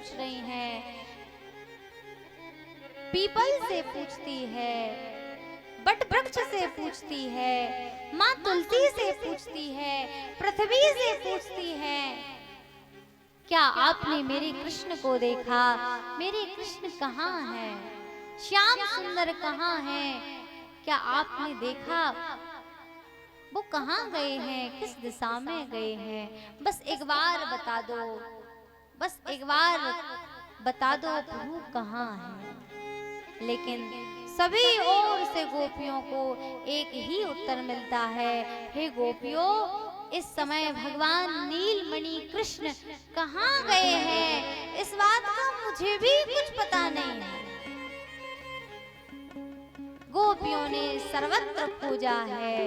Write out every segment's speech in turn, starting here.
पूछ रही हैं, पीपल से पूछती है, बट वृक्ष से पूछती है, माँ तुलसी से पूछती है, पृथ्वी से पूछती है, क्या आपने मेरे कृष्ण को देखा? मेरे कृष्ण कहाँ हैं? श्याम सुंदर कहाँ हैं? क्या आपने देखा? वो कहाँ गए हैं? किस दिशा में गए हैं? बस एक बार बता दो, बस एक बार बता दो प्रभु कहाँ हैं। लेकिन सभी ओर से गोपियों को एक ही उत्तर मिलता है, हे गोपियों, इस समय भगवान नीलमणि कृष्ण कहाँ गए हैं इस बात का मुझे भी कुछ पता नहीं है। गोपियों ने सर्वत्र खोजा है,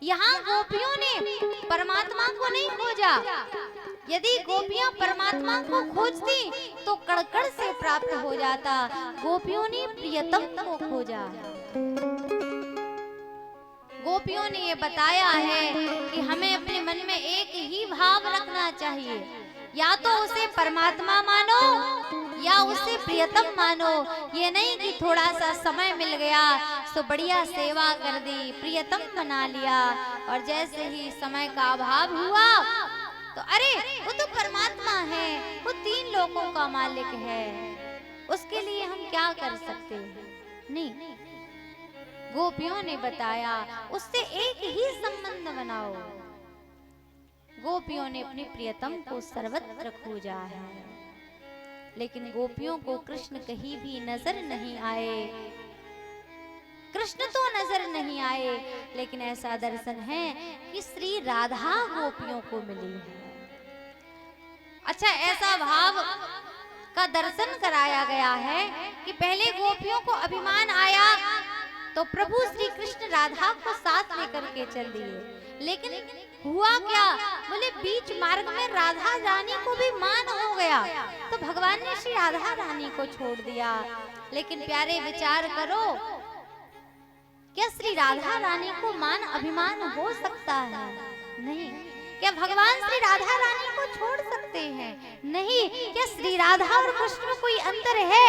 यहाँ गोपियों ने परमात्मा को नहीं खोजा। यदि गोपियां परमात्मा को खोजती तो कड़कड़ से प्राप्त हो जाता। गोपियों ने प्रियतम को खोजा। गोपियों ने ये बताया है कि हमें अपने मन में एक ही भाव रखना चाहिए, या तो उसे परमात्मा मानो या उसे प्रियतम मानो। ये नहीं कि थोड़ा सा समय मिल गया तो बढ़िया सेवा कर दी, प्रियतम बना लिया, और जैसे ही समय का अभाव हुआ तो अरे वो तो परमात्मा है, वो तीन लोकों का मालिक है, उसके लिए हम क्या कर सकते हैं। नहीं, गोपियों ने बताया उससे एक ही संबंध बनाओ। गोपियों ने अपने प्रियतम को सर्वत्र खोजा है, लेकिन गोपियों को कृष्ण कहीं भी नजर नहीं आए। कृष्ण तो नजर नहीं आए, लेकिन ऐसा दर्शन है कि श्री राधा गोपियों को मिली है। अच्छा, ऐसा भाव का दर्शन कराया गया है कि पहले गोपियों को अभिमान आया तो प्रभु श्री कृष्ण राधा को साथ लेकर के चल दिए, लेकिन हुआ क्या, बोले बीच मार्ग में राधा रानी को भी मान हो गया तो भगवान ने श्री राधा रानी को छोड़ दिया। लेकिन प्यारे विचार करो, क्या श्री राधा रानी को मान अभिमान हो सकता है? नहीं। क्या भगवान श्री राधा रानी को छोड़ सकते हैं? नहीं। क्या श्री राधा और कृष्ण में कोई अंतर है?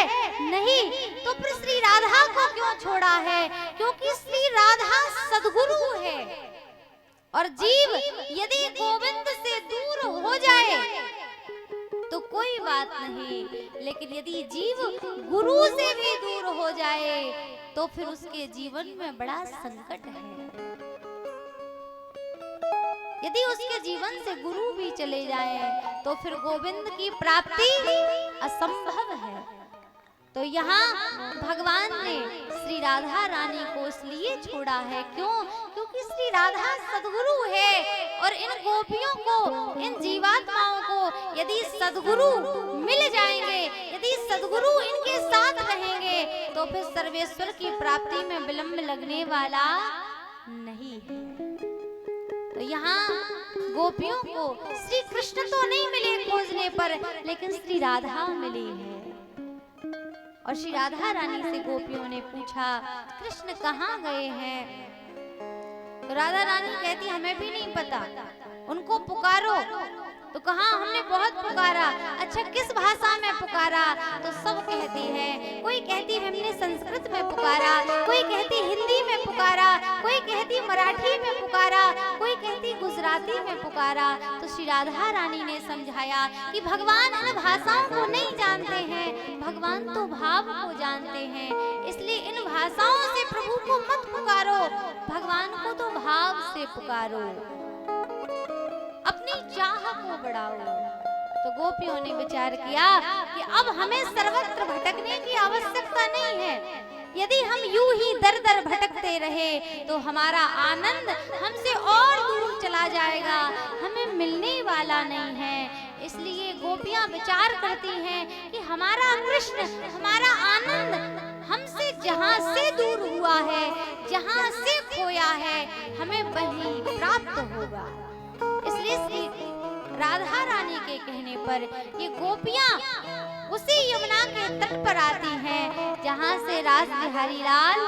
नहीं। तो फिर श्री राधा को क्यों छोड़ा है? क्योंकि श्री राधा सद्गुरु है, और जीव यदि गोविंद से दूर हो जाए तो कोई बात नहीं, लेकिन यदि जीव गुरु से भी दूर हो जाए तो फिर उसके जीवन में बड़ा संकट है। यदि उसके जीवन से गुरु भी चले जाएं तो फिर गोविंद की प्राप्ति असंभव है। तो यहाँ भगवान ने श्री राधा रानी को इसलिए छोड़ा है, क्यों? क्योंकि श्री राधा सद्गुरु है, और इन गोपियों को, इन जीवात्माओं को यदि सद्गुरु मिल जाएंगे, यदि सद्गुरु इनके साथ रहेंगे तो फिर सर्वेश्वर की प्राप्ति में विलंब लगने वाला नहीं है। तो यहाँ गोपियों को श्री कृष्ण तो नहीं मिले खोजने पर, लेकिन श्री राधा मिली है। और श्री राधा रानी से गोपियों ने पूछा, कृष्ण कहाँ गए हैं? तो राधा रानी कहती, हमें भी नहीं पता, उनको पुकारो। तो कहा, हमने बहुत पुकारा। अच्छा, किस भाषा में पुकारा? तो सब कहती है, कोई कहती हमने संस्कृत में पुकारा, कोई कहती हिंदी में पुकारा, कोई कहती मराठी में पुकारा, कोई कहती गुजराती में पुकारा। तो श्री राधा रानी ने समझाया कि भगवान इन भाषाओं को नहीं जानते हैं, भगवान तो भाव को जानते हैं, इसलिए इन भाषाओं से प्रभु को मत पुकारो, भगवान को तो भाव से पुकारो, अपनी चाह को बढ़ाओ। तो गोपियों ने विचार किया कि अब हमें सर्वत्र भटकने की आवश्यकता नहीं है। यदि हम यूं ही दर दर भटकते रहे तो हमारा आनंद हमसे और दूर चला जाएगा, हमें मिलने वाला नहीं है। इसलिए गोपियां विचार करती हैं कि हमारा कृष्ण, हमारा आनंद हमसे जहां से दूर हुआ है, जहां से खोया है, हमें वहीं प्राप्त होगा। इसलिए श्री राधा रानी के कहने पर ये गोपियां उसी यमुना के तट पर आती हैं जहां से रास बिहारी लाल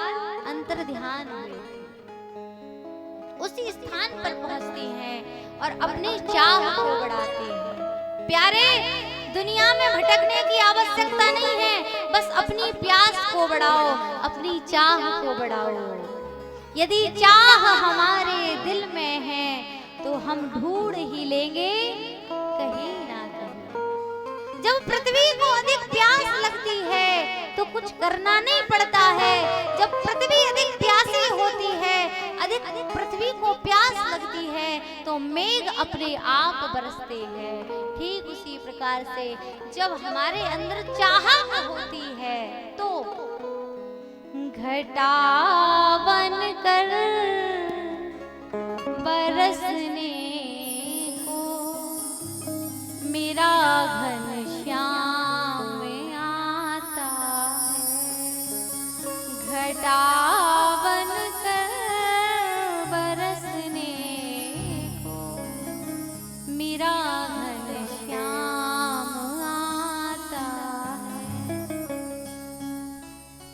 अंतर ध्यान हुए, उसी स्थान पर पहुंचती हैं और अपनी चाह को बढ़ाती हैं। प्यारे, दुनिया में भटकने की आवश्यकता नहीं है, बस अपनी प्यास को बढ़ाओ, अपनी चाह को बढ़ाओ। यदि चाह हमारे दिल में है तो हम ढूंढ ही लेंगे कहीं ना कहीं। जब पृथ्वी को अधिक प्यास लगती है तो कुछ करना नहीं पड़ता है। जब पृथ्वी अधिक प्यासी होती है, अधिक पृथ्वी को प्यास लगती है तो मेघ अपने आप बरसते हैं। ठीक उसी प्रकार से जब हमारे अंदर चाहत होती है तो घटा बनकर बरसने को मेरा घनश्याम आता है। घटा बनकर बरसने को मेरा घनश्याम आता है।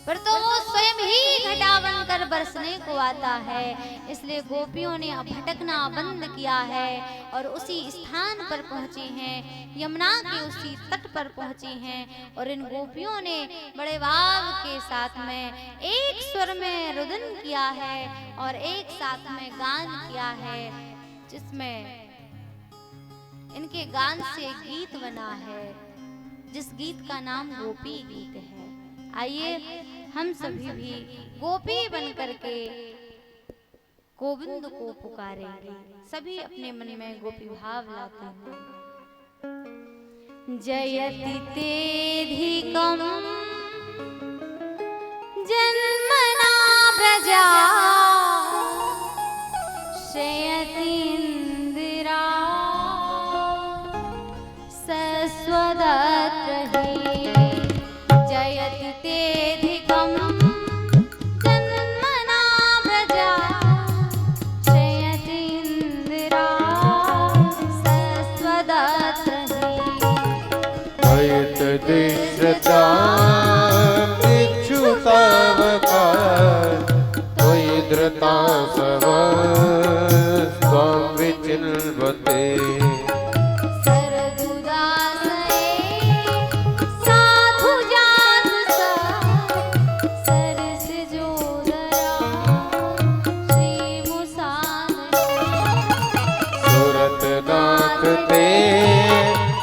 पर तो वो स्वयं ही घटा बनकर बरसने को आता है। इसलिए गोपियों ने अब भटकना बंद किया है और उसी स्थान पर पहुंचे हैं, यमुना के उसी तट पर पहुंचे हैं। और इन गोपियों ने बड़े भाव के साथ में एक स्वर में रुदन किया है और एक साथ में गान किया है, जिसमें इनके गान से गीत बना है, जिस गीत का नाम गोपी गीत है। आइए हम सभी भी गोपी बन करके गोविंद को पुकारेंगे। सभी अपने मन में गोपी भाव लाते हैं। जयति तेधिकम जन्मना प्रजा शयति इंदिरा सस्वदत्रहि। जयति तेधिकम जन्मना प्रजा शयति इंदिरा सस्वदत्रहि। दिश्रता इच्छुतावका त्वयि धृता सव स्वं विचिन्वते।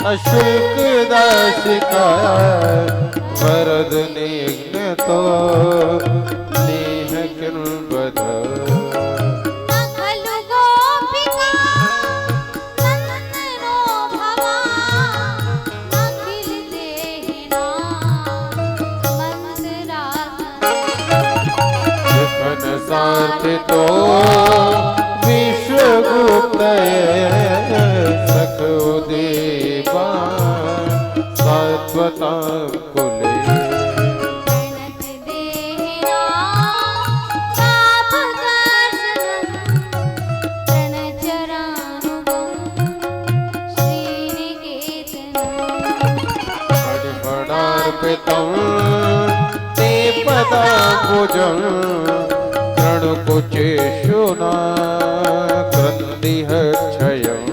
अशुक दास का वरद निघ्न तो नेह किन बध। खलु गोपिका नंदनो भवा अखिल देहिना मंदरासन। साथ तो विश्वगुप्त सखो देवा सात्वता कुले। अर्पितं ते पदाम्बुजं प्रणुकुचेषुना क्रन्दिह क्षयम्।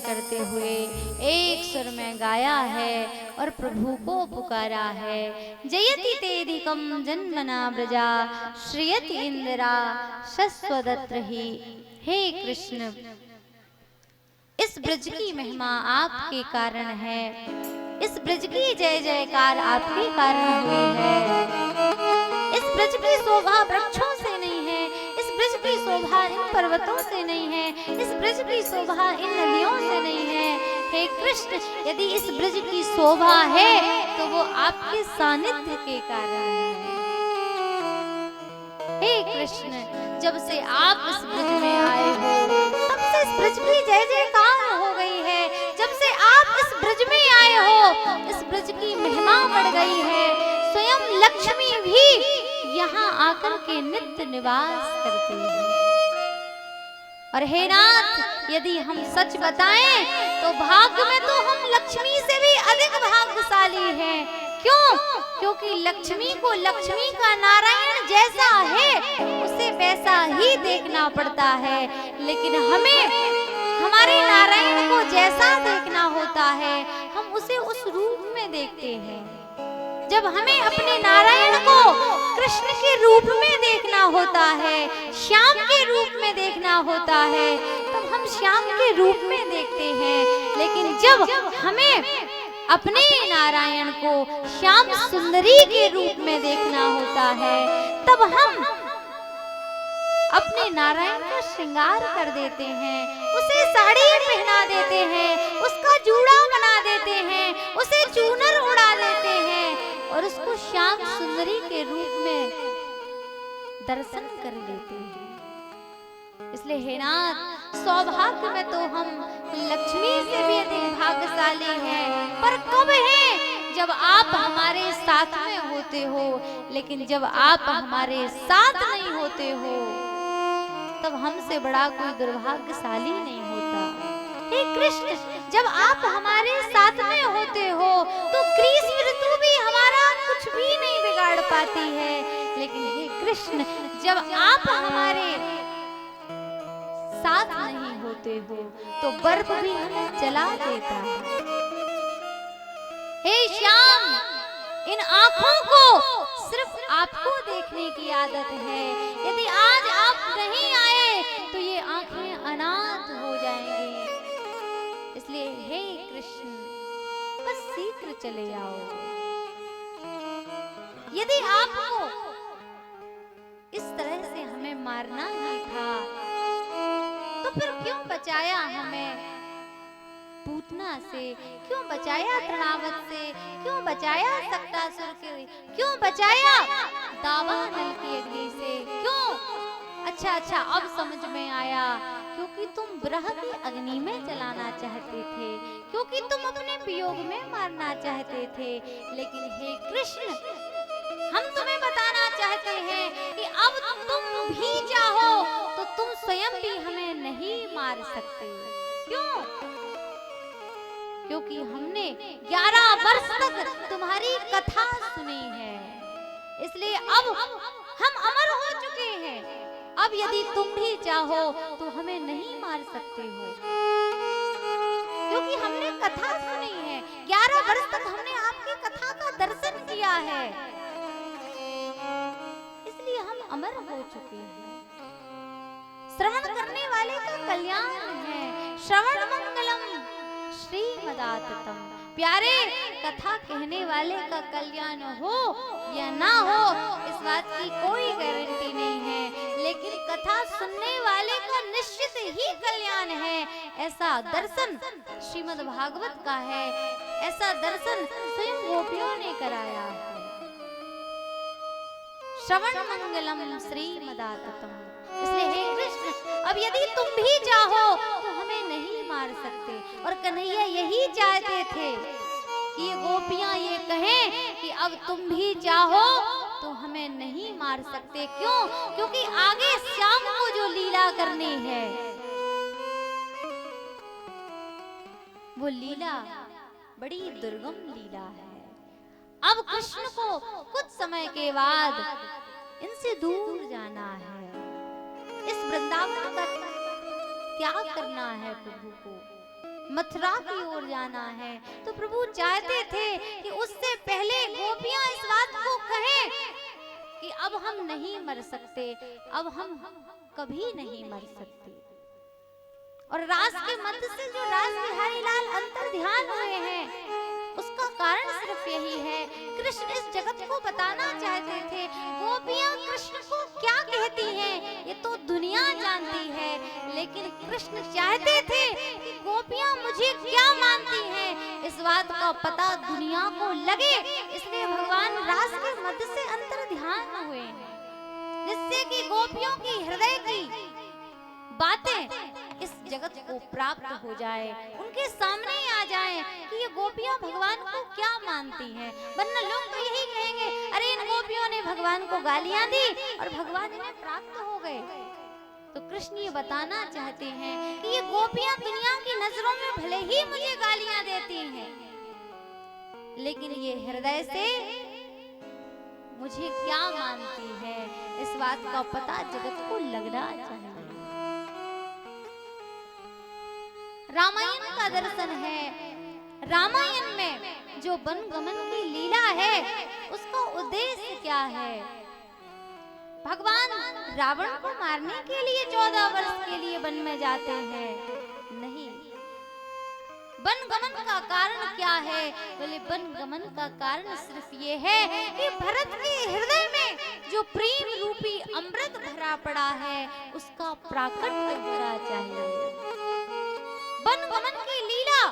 करते हुए एक स्वर में गाया है और प्रभु को पुकारा है। जयति तेधिकम जन्मना ब्रजा श्रियति इंदिरा शश्वदत्र ही। हे कृष्ण, इस ब्रज की महिमा आपके कारण है, इस ब्रज की जय जयकार आपके कारण हुई है। इस ब्रज की शोभा वृक्षों से नहीं है, इस ब्रज की शोभा इन पर्वतों से नहीं है, इस ब्रज की शोभा इन नदियों से नहीं है। हे कृष्ण, यदि इस ब्रज की शोभा है तो वो आपके सानिध्य के कारण है। हे कृष्ण, जब से आप इस ब्रज में आए हो तब से इस ब्रज की जय जयकार हो गई है। जब से आप इस ब्रज में आए हो इस ब्रज की महिमा बढ़ गई है। स्वयं लक्ष्मी भी यहाँ आकर के नित्य निवास करती है। और हे नाथ, यदि हम सच बताएं तो भाग्य में तो हम लक्ष्मी से भी अधिक भाग्यशाली हैं। क्यों? क्योंकि लक्ष्मी को लक्ष्मी का नारायण जैसा है उसे वैसा ही देखना पड़ता है, लेकिन हमें हमारे नारायण को जैसा देखना होता है हम उसे उस रूप में देखते हैं। जब हमें अपने नारायण को कृष्ण के रूप में देखना होता है, श्याम के रूप में देखना होता है, तब हम श्याम के रूप में देखते हैं। लेकिन जब हमें अपने नारायण को श्याम सुंदरी के रूप में देखना होता है तब हम अपने नारायण का श्रृंगार कर देते हैं, उसे साड़ी पहना देते हैं, उसका जूड़ा बना देते हैं, उसे चूनर उड़ा देते हैं और उसको श्याम सुंदरी के रूप में दर्शन कर लेते हैं। इसलिए हे नाथ, सौभाग्य में तो हम लक्ष्मी से भी अधिक भाग्यशाली हैं, पर कब है? जब आप हमारे साथ में होते हो। लेकिन जब आप हमारे साथ नहीं होते हो तब हमसे बड़ा कोई दुर्भाग्यशाली नहीं होता। हे कृष्ण, जब आप हमारे साथ में होते हो तो ग्रीष्म ऋतु भी हमारा कुछ भी नहीं बिगाड़ पाती है। लेकिन हे कृष्ण, जब आप हमारे साथ नहीं होते हो तो बर्फ भी हमें जला देता है। हे श्याम, इन आँखों को सिर्फ आपको देखने की आदत है। यदि आज आप नहीं आए तो ये आँखें अनाथ हो जाएंगी। इसलिए हे कृष्ण, बस शीघ्र चले आओ। यदि आपको इस तरह से हमें मारना ही था तो फिर क्यों बचाया हमें पूतना से, क्यों बचाया तृणावत से, क्यों बचाया सक्तासुर के, क्यों बचाया दावानल की अग्नि से? क्यों? अच्छा, अब समझ में आया, क्योंकि तुम विरह की अग्नि में जलाना चाहते थे, क्योंकि तुम अपने वियोग में मारना चाहते थे। लेकिन हे कृष्ण, हम तुम्हें बताना चाहते हैं कि अब तुम भी चाहो तो तुम स्वयं भी हमें नहीं मार सकते। क्यों? क्योंकि हमने 11 वर्ष तक तुम्हारी कथा सुनी है, इसलिए अब हम अमर हो चुके हैं। अब यदि तुम भी चाहो तो हमें नहीं मार सकते हो, क्योंकि हमने कथा सुनी है। 11 वर्ष तक हमने आपकी कथा का दर्शन किया है, इसलिए हम अमर हो चुके हैं। श्रवण करने वाले का कल्याण है। श्रवण मंगलम श्रीमदाततम। प्यारे, कथा कहने वाले का कल्याण हो या ना हो इस बात की कोई गारंटी नहीं है, लेकिन कथा सुनने वाले का निश्चित ही कल्याण है। ऐसा दर्शन श्रीमद् भागवत का है, ऐसा दर्शन स्वयं गोपियों ने कराया है। श्रवण मंगलम श्रीमदाततम। इसलिए हे कृष्ण, अब यदि तुम भी चाहो तो हमें नहीं मार सकते। और कन्हैया यही चाहते थे कि ये गोपियां ये कहें कि अब तुम भी चाहो तो हमें नहीं मार सकते। क्यों? क्योंकि आगे श्याम को जो लीला करनी है वो लीला बड़ी दुर्गम लीला है। अब कृष्ण को कुछ समय के बाद इनसे दूर जाना है, इस वृंदावन का त्याग करना है प्रभु को। मथुरा की ओर जाना है। तो प्रभु चाहते थे कि उससे पहले गोपियां इस बात को कहें कि अब हम नहीं मर सकते, अब हम कभी नहीं मर सकते। और रास के मध्य से जो रास बिहारी लाल अंतर ध्यान हुए हैं, उसका कारण सिर्फ यही है, कृष्ण इस जगत को बताना चाहते थे। गोपियां कृष्ण को क्या कहती हैं ये तो दुनिया जानती है, लेकिन कृष्ण चाहते थे कि गोपियां मुझे क्या मानती हैं इस बात का पता दुनिया को लगे। इसलिए भगवान रास के मध्य से अंतर ध्यान हुए हैं, जिससे कि गोपियों की हृदय की बातें इस जगत को प्राप्त हो जाए, उनके सामने आ जाए कि ये गोपियां भगवान को क्या मानती हैं। वरना लोग तो यही कहेंगे, अरे इन गोपियों ने भगवान को गालियां दी और भगवान इन्हें प्राप्त हो गए। तो कृष्ण ये बताना चाहते हैं कि ये गोपियां दुनिया की नजरों में भले ही मुझे गालियां देती हैं, लेकिन ये हृदय से मुझे क्या मानती है इस बात का पता जगत को लगना चाहिए। रामायण का दर्शन है, रामायण में जो वन गमन की लीला है उसका उद्देश्य क्या है। भगवान रावण को मारने के लिए 14 वर्ष के लिए वन में जाते हैं? नहीं। वन गमन का कारण क्या है? बोले वन गमन का कारण सिर्फ ये है कि भरत के हृदय में जो प्रेम रूपी अमृत भरा पड़ा है उसका प्राकट्य होना चाहिए। वन गमन की लीला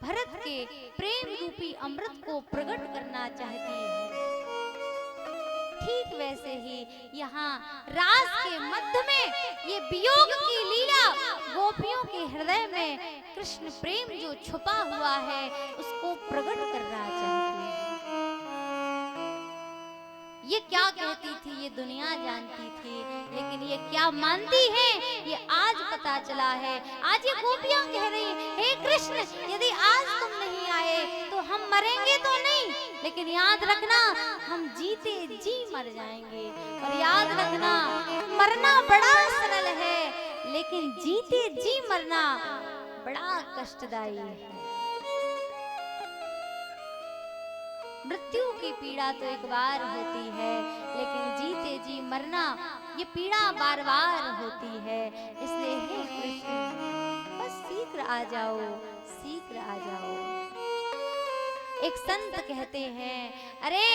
भरत के प्रेम रूपी अमृत को प्रकट करना चाहती है। ठीक वैसे ही यहाँ रास के मध्य में ये वियोग की लीला गोपियों के हृदय में कृष्ण प्रेम जो छुपा हुआ है उसको प्रकट करना चाहती है। ये क्या कहती थी ये दुनिया जानती थी, लेकिन ये क्या मानती है ये आज पता चला है। आज ये गोपियां कह रही, हे कृष्ण यदि आज तुम नहीं आए तो हम मरेंगे तो नहीं, लेकिन याद रखना हम जीते जी मर जाएंगे। और याद रखना मरना बड़ा सरल है, लेकिन जीते जी मरना बड़ा कष्टदायी है। मृत्यु की पीड़ा तो एक बार होती है, लेकिन जीते जी मरना ये पीड़ा बार बार होती है। इसलिए हे कृष्ण बस शीघ्र आ जाओ, शीघ्र आ जाओ। एक संत कहते हैं, अरे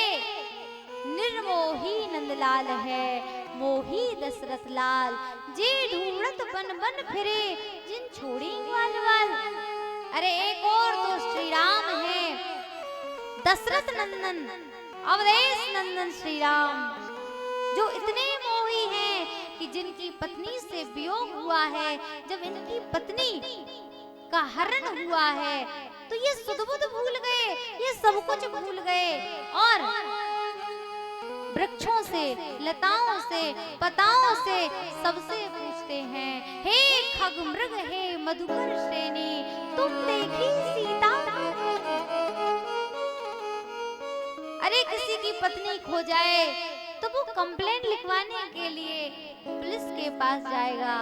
निर्मोही नंदलाल है मोही दशरथ लाल, जे ढूंढत बन बन फिरे जिन छोड़ी वाल वाल। अरे एक और तो श्री राम है, दशरथ नंदन अवधेश नंदन श्री राम, जो इतने मोही हैं कि जिनकी पत्नी से वियोग हुआ है, जब इनकी पत्नी का हरण हुआ है तो ये सुध-बुध भूल गए, ये सब कुछ भूल गए और वृक्षों से, लताओं से, पताओं से सबसे पूछते हैं, हे खग मृग हे मधुकर श्रेणी तुम देखी सीता। अरे किसी की पत्नी खो जाए तो वो कंप्लेंट लिखवाने के लिए पुलिस के पास जाएगा,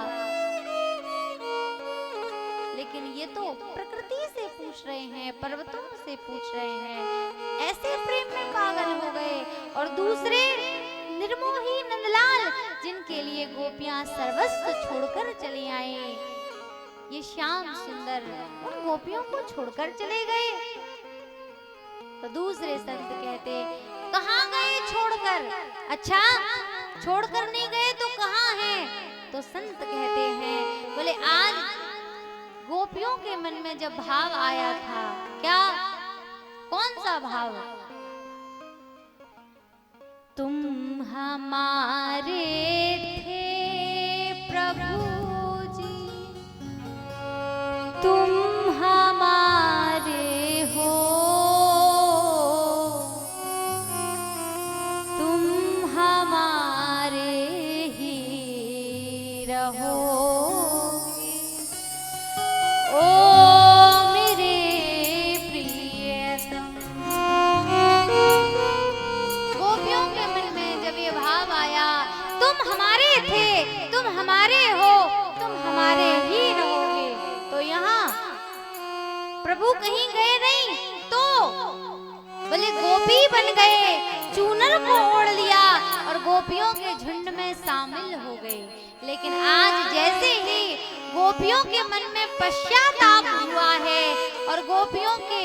लेकिन ये तो प्रकृति से पूछ रहे हैं, पर्वतों से पूछ रहे हैं। ऐसे प्रेम में पागल हो गए। और दूसरे निर्मोही नंदलाल जिनके लिए गोपियां सर्वस्व छोड़कर चली आई, ये श्याम सुंदर उन गोपियों को छोड़कर चले गए। तो दूसरे संत कहते, कहाँ गए छोड़कर? अच्छा छोड़कर नहीं गए तो कहाँ हैं? तो संत कहते हैं, बोले आज गोपियों के मन में जब भाव आया था, क्या कौन सा भाव? तुम हमारे थे प्रभु जी, तुम हमारे हो, तुम हमारे ही रहो। ओ मेरे प्रियतम। गोपियों के मन में जब ये भाव आया, तुम हमारे कहीं गए नहीं तो बोले गोपी बन गए, चूनर को ओढ़ लिया और गोपियों के झुंड में शामिल हो गए। लेकिन आज जैसे ही गोपियों के मन में पश्चाताप हुआ है और गोपियों के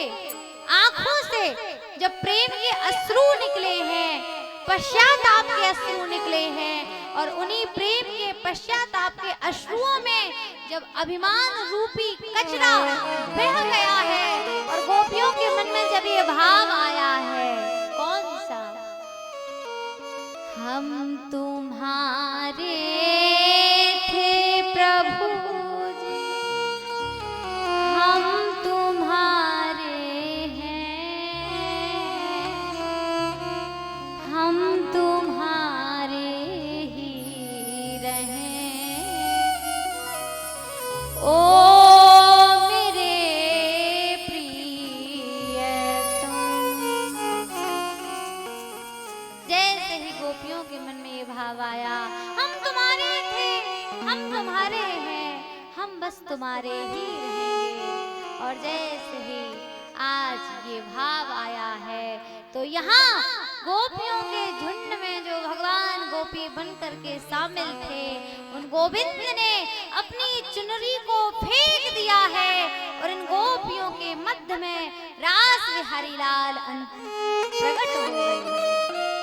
आंखों से जब प्रेम के अश्रु निकले हैं, पश्चाताप के अश्रु निकले हैं और उन्हीं प्रेम के पश्चाताप के अश्रुओं में जब अभिमान रूपी कचरा बह गया है और गोपियों के मन में जब ये भाव आया है, कौन सा? हम तुम्हारे थे प्रभु जी, हम तुम्हारे हैं, हम तुम्हारे ही रहें। ओ मेरे प्रियतम। जैसे ही गोपियों के मन में ये भाव आया, हम तुम्हारे थे, हम तुम्हारे हैं, हम बस तुम्हारे ही रहेंगे। और जैसे ही आज ये भाव आया है तो यहाँ गोपियों के झुंड में जो भगवान गोपी बन करके शामिल थे, उन गोविंद ने अपनी चुनरी को फेंक दिया है और इन गोपियों के मध्य में रास बिहारी लाल प्रकट हो गए।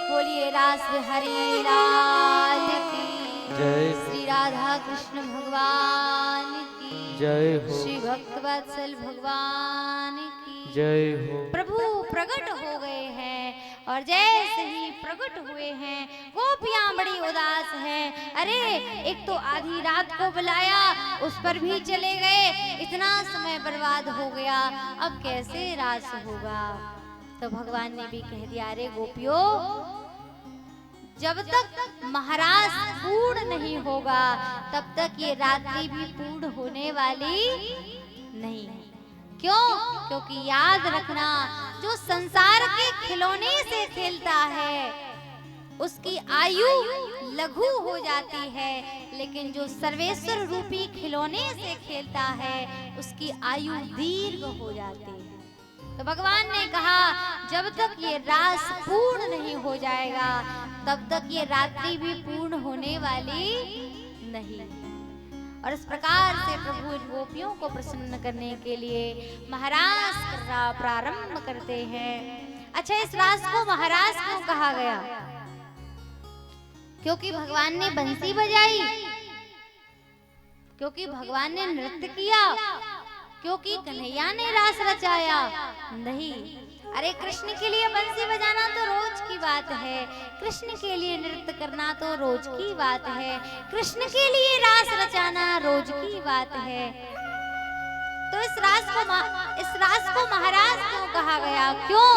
बोलिए रास बिहारी लाल की जय। श्री राधा कृष्ण भगवान की जय हो। श्री भक्तवत्सल भगवान की जय हो। प्रभु प्रकट हो गए हैं और जैसे ही प्रकट हुए हैं गोपियां बड़ी उदास हैं। अरे एक तो आधी रात को बुलाया, उस पर भी चले गए, इतना समय बर्बाद हो गया, अब कैसे रास होगा? तो भगवान ने भी कह दिया, अरे गोपियों, जब तक महाराज पूर्ण नहीं होगा तब तक ये रात्रि भी पूर्ण होने वाली नहीं है। क्यों? क्योंकि याद रखना, जो संसार के खिलौने से खेलता है उसकी आयु लघु हो जाती है, लेकिन जो सर्वेश्वर रूपी खिलौने से खेलता है उसकी आयु दीर्घ हो जाती है। तो भगवान ने कहा, जब तक ये रास पूर्ण नहीं हो जाएगा तब तक ये रात्रि भी पूर्ण होने वाली नहीं। और इस प्रकार से प्रभु इन गोपियों को प्रसन्न करने के लिए महारास का प्रारंभ करते हैं। अच्छा, इस रास को महारास क्यों कहा गया? क्योंकि भगवान ने बंसी बजाई, क्योंकि भगवान ने नृत्य किया, क्योंकि कन्हैया ने रास रचाया? नहीं। अरे कृष्ण के लिए बंसी बजाना तो रोज की बात है, कृष्ण के लिए नृत्य करना तो रोज की बात है, कृष्ण के लिए रास रचाना रोज की बात है। तो इस रास को महारास क्यों कहा गया? क्यों?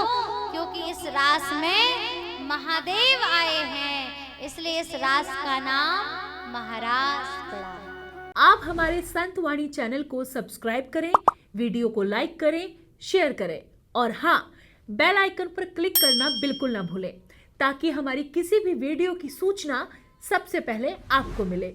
क्योंकि इस रास में महादेव आए हैं, इसलिए इस रास का नाम महारास पड़ा। आप हमारे संत वाणी चैनल को सब्सक्राइब करें, वीडियो को लाइक करें, शेयर करें और हाँ, बेल आइकन पर क्लिक करना बिल्कुल ना भूलें, ताकि हमारी किसी भी वीडियो की सूचना सबसे पहले आपको मिले।